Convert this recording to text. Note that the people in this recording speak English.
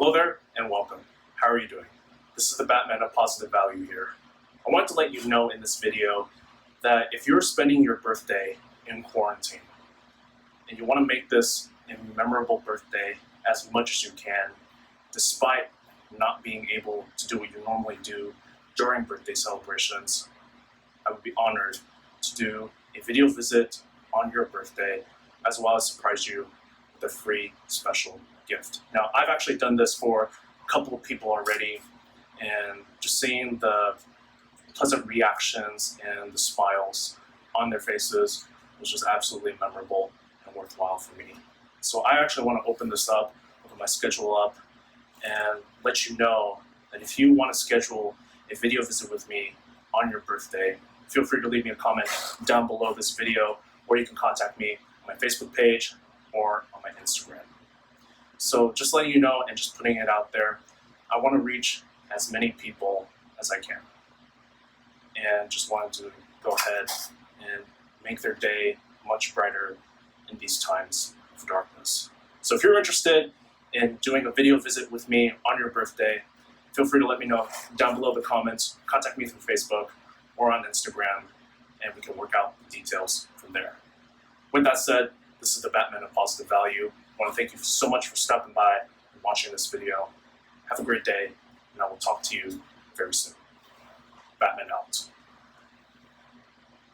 Hello there and welcome. How are you doing? This is the Batman of Positive Value here. I want to let you know in this video that if you're spending your birthday in quarantine and you want to make this a memorable birthday as much as you can, despite not being able to do what you normally do during birthday celebrations, I would be honored to do a video visit on your birthday as well as surprise you with a free special gift. Now, I've actually done this for a couple of people already, and just seeing the pleasant reactions and the smiles on their faces was just absolutely memorable and worthwhile for me. So I actually want to open this up, open my schedule up, and let you know that if you want to schedule a video visit with me on your birthday, feel free to leave me a comment down below this video, or you can contact me on my Facebook page or on my Instagram. So just letting you know and just putting it out there, I want to reach as many people as I can. And just wanted to go ahead and make their day much brighter in these times of darkness. So if you're interested in doing a video visit with me on your birthday, feel free to let me know down below the comments, contact me through Facebook or on Instagram, and we can work out the details from there. With that said, this is the Batman of Positive Value. I want to thank you so much for stopping by and watching this video. Have a great day, and I will talk to you very soon. Batman out.